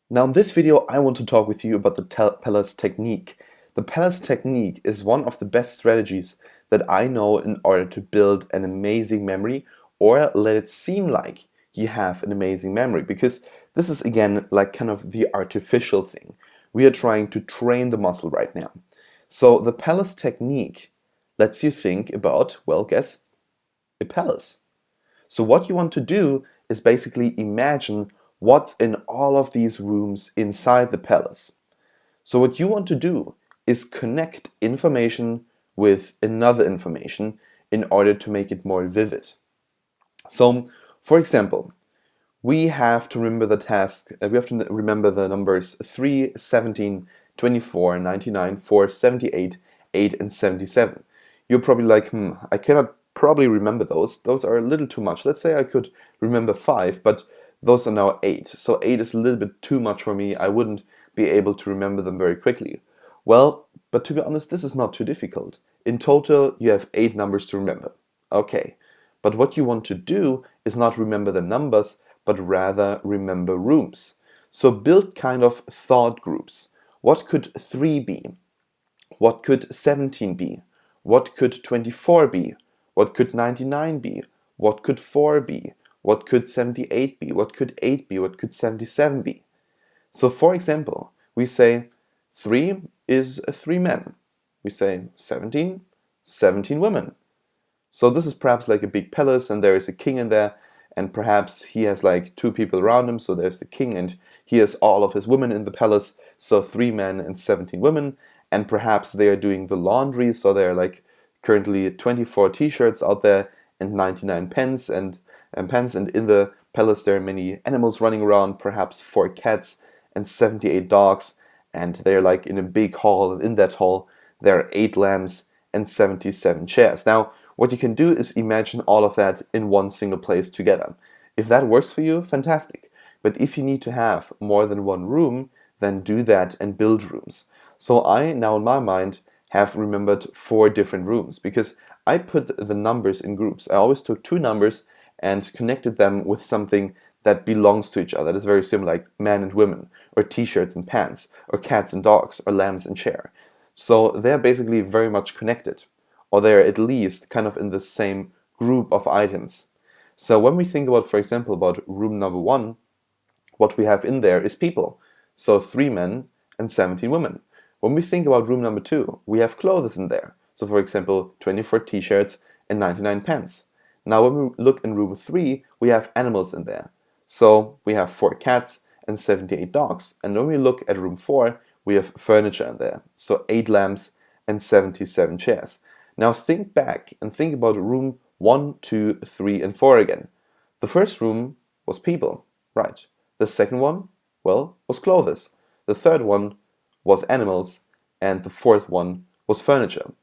Now in this video I want to talk with you about the Palace technique. The Palace technique is one of the best strategies that I know in order to build an amazing memory or let it seem like you have an amazing memory, because this is again like kind of the artificial thing. We are trying to train the muscle right now. So the Palace technique lets you think about, well, guess, a palace. So what you want to do is basically imagine what's in all of these rooms inside the palace. So what you want to do is connect information with another information in order to make it more vivid. So, for example, we have to remember the task, we have to remember the numbers 3, 17, 24, 99, 4, 78, 8, and 77. You're probably like, I cannot probably remember those. Those are a little too much. Let's say I could remember 5, but those are now 8. So 8 is a little bit too much for me. I wouldn't be able to remember them very quickly. Well, but to be honest, this is not too difficult. In total, you have 8 numbers to remember. Okay, but what you want to do is not remember the numbers, but rather remember rooms. So build kind of thought groups. What could 3 be? What could 17 be? What could 24 be? What could 99 be? What could 4 be? What could 78 be? What could 8 be? What could 77 be? So for example, we say 3 is 3 men. We say 17, 17 women. So this is perhaps like a big palace and there is a king in there, and perhaps he has like 2 people around him, so there's the king and he has all of his women in the palace, so 3 men and 17 women, and perhaps they are doing the laundry, so there are like currently 24 t-shirts out there and 99 pens, and in the palace there are many animals running around, perhaps 4 cats and 78 dogs, and they're like in a big hall, and in that hall there are 8 lamps and 77 chairs. Now, what you can do is imagine all of that in one single place together. If that works for you, fantastic. But if you need to have more than one room, then do that and build rooms. So I, now in my mind, have remembered 4 different rooms because I put the numbers in groups. I always took 2 numbers and connected them with something that belongs to each other. That is very similar, like men and women, or t-shirts and pants, or cats and dogs, or lambs and chair. So they're basically very much connected, or they're at least kind of in the same group of items. So when we think about, for example, about room number 1, what we have in there is people. So 3 men and 17 women. When we think about room number 2, we have clothes in there. So for example, 24 t-shirts and 99 pants. Now when we look in room 3, we have animals in there. So we have 4 cats and 78 dogs. And when we look at room 4, we have furniture in there. So 8 lamps and 77 chairs. Now think back and think about room 1, 2, 3, and 4 again. The first room was people, right? The second one, well, was clothes. The third one was animals, and the fourth one was furniture.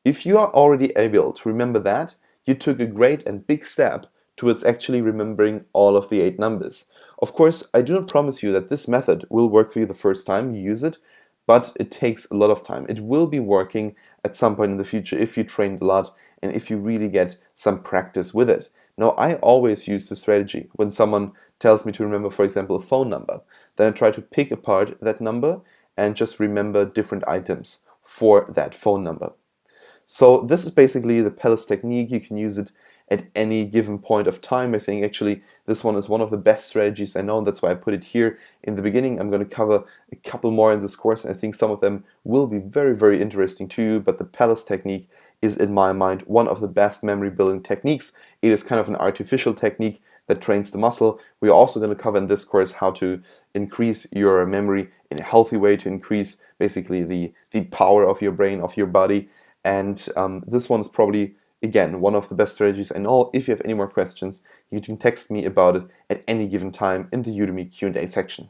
If you are already able to remember that, you took a great and big step towards actually remembering all of the 8 numbers. Of course, I do not promise you that this method will work for you the first time you use it, but it takes a lot of time. It will be working at some point in the future if you train a lot and if you really get some practice with it. Now, I always use this strategy when someone tells me to remember, for example, a phone number. Then I try to pick apart that number and just remember different items for that phone number. So this is basically the Palace technique. You can use it at any given point of time. I think actually this one is one of the best strategies I know, and that's why I put it here in the beginning. I'm going to cover a couple more in this course, and I think some of them will be very, very interesting to you, but the Palace technique is, in my mind, one of the best memory building techniques. It is kind of an artificial technique that trains the muscle. We're also going to cover in this course how to increase your memory in a healthy way, to increase basically the power of your brain, of your body. And this one is probably, again, one of the best strategies I know. If you have any more questions, you can text me about it at any given time in the Udemy Q&A section.